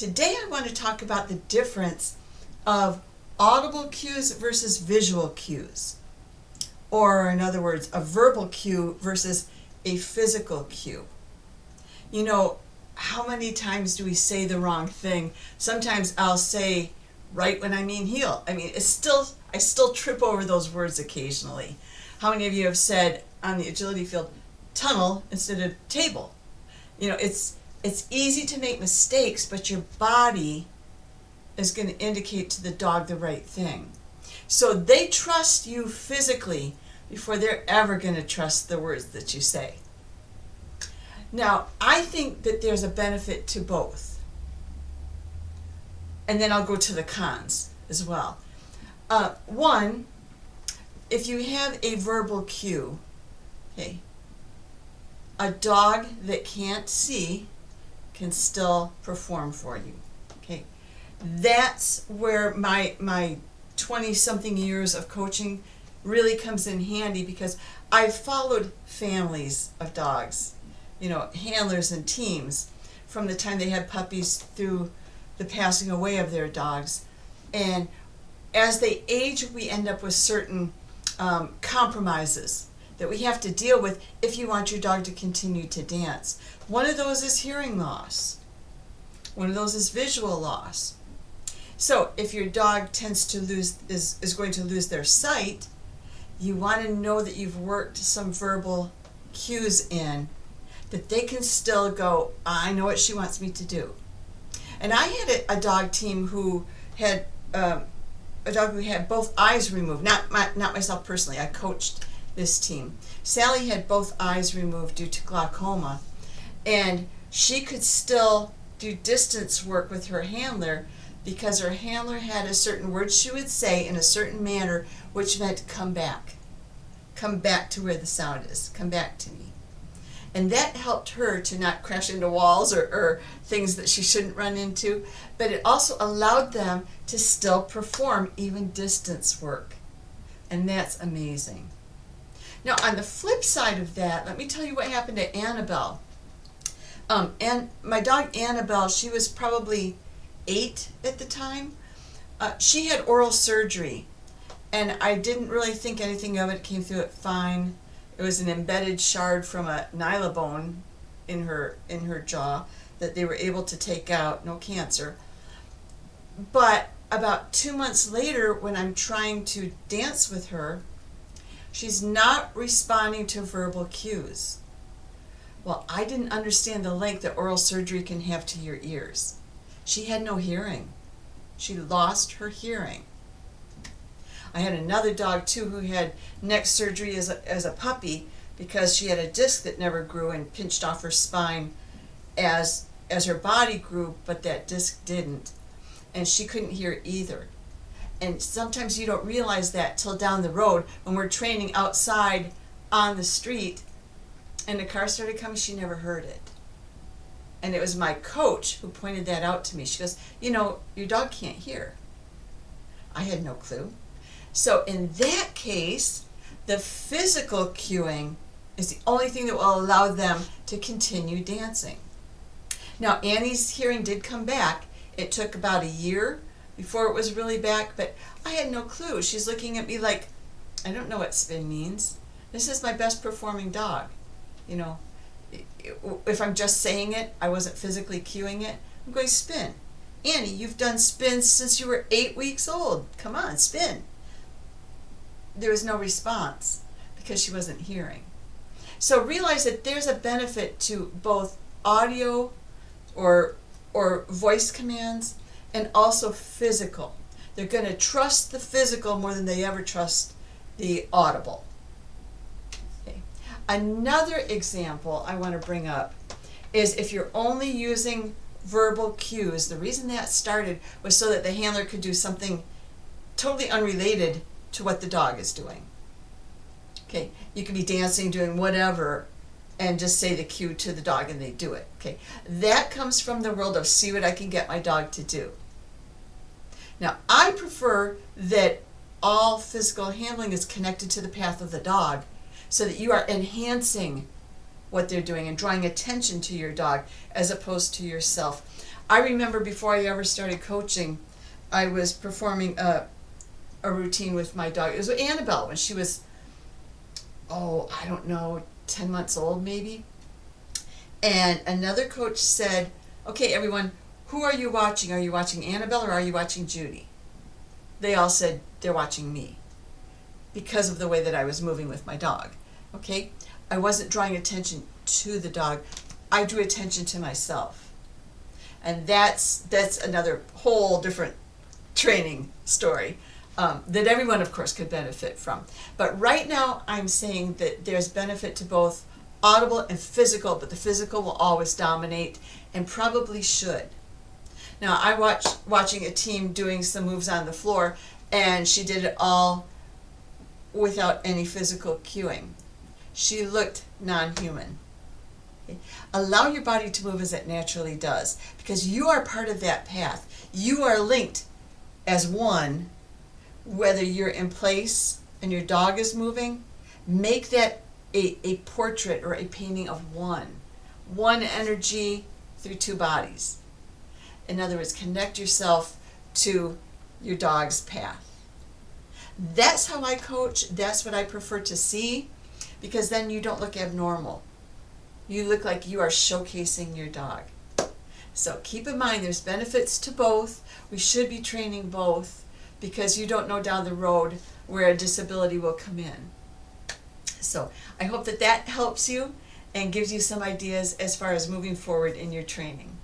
Today I want to talk about the difference of audible cues versus visual cues. Or in other words, a verbal cue versus a physical cue. You know, how many times do we say the wrong thing? Sometimes I'll say right when I mean heel. I still trip over those words occasionally. How many of you have said on the agility field, tunnel instead of table? You know, it's easy to make mistakes, but your body is going to indicate to the dog the right thing. So they trust you physically before they're ever going to trust the words that you say. Now, I think that there's a benefit to both. And then I'll go to the cons as well. One, if you have a verbal cue, okay, a dog that can't see can still perform for you. Okay, that's where my 20-something years of coaching really comes in handy, because I've followed families of dogs, you know, handlers and teams, from the time they had puppies through the passing away of their dogs. And as they age, we end up with certain compromises that we have to deal with if you want your dog to continue to dance. One of those is hearing loss. One of those is visual loss. So if your dog tends to is going to lose their sight, you want to know that you've worked some verbal cues in, that they can still go, I know what she wants me to do. And I had a dog team who had a dog who had both eyes removed. Not myself personally. I coached this team. Sally had both eyes removed due to glaucoma, and she could still do distance work with her handler because her handler had a certain word she would say in a certain manner, which meant come back to where the sound is, come back to me. And that helped her to not crash into walls or things that she shouldn't run into, but it also allowed them to still perform even distance work. And that's amazing. Now, on the flip side of that, let me tell you what happened to Annabelle. And my dog Annabelle, she was probably 8 at the time. She had oral surgery, and I didn't really think anything of it. It came through it fine. It was an embedded shard from a nylabone in her jaw that they were able to take out, no cancer. But about 2 months later, when I'm trying to dance with her, she's not responding to verbal cues. Well, I didn't understand the length that oral surgery can have to your ears. She had no hearing. She lost her hearing. I had another dog too who had neck surgery as a puppy because she had a disc that never grew and pinched off her spine as her body grew, but that disc didn't. And she couldn't hear either. And sometimes you don't realize that till down the road when we're training outside on the street and the car started coming, she never heard it. And it was my coach who pointed that out to me. She goes, you know, your dog can't hear. I had no clue. So in that case, the physical cueing is the only thing that will allow them to continue dancing. Now, Annie's hearing did come back. It took about a year before it was really back, but I had no clue. She's looking at me like, I don't know what spin means. This is my best performing dog. You know, if I'm just saying it, I wasn't physically cueing it, I'm going spin. Annie, you've done spins since you were 8 weeks old. Come on, spin. There was no response because she wasn't hearing. So realize that there's a benefit to both audio or voice commands and also physical. They're going to trust the physical more than they ever trust the audible. Okay. Another example I want to bring up is if you're only using verbal cues. The reason that started was so that the handler could do something totally unrelated to what the dog is doing. Okay, you could be dancing, doing whatever, and just say the cue to the dog and they do it. Okay, that comes from the world of see what I can get my dog to do. Now, I prefer that all physical handling is connected to the path of the dog so that you are enhancing what they're doing and drawing attention to your dog as opposed to yourself. I remember before I ever started coaching, I was performing a routine with my dog. It was Annabelle when she was, I don't know, 10 months old maybe. And another coach said, okay, everyone, who are you watching? Are you watching Annabelle or are you watching Judy? They all said they're watching me because of the way that I was moving with my dog. Okay? I wasn't drawing attention to the dog. I drew attention to myself. And that's another whole different training story that everyone, of course, could benefit from. But right now, I'm saying that there's benefit to both audible and physical, but the physical will always dominate and probably should. Now, I watching a team doing some moves on the floor, and she did it all without any physical cueing. She looked non-human. Okay? Allow your body to move as it naturally does, because you are part of that path. You are linked as one, whether you're in place and your dog is moving. Make that a portrait or a painting of one energy through two bodies. In other words, connect yourself to your dog's path. That's how I coach. That's what I prefer to see, because then you don't look abnormal. You look like you are showcasing your dog. So keep in mind there's benefits to both. We should be training both, because you don't know down the road where a disability will come in. So I hope that helps you and gives you some ideas as far as moving forward in your training.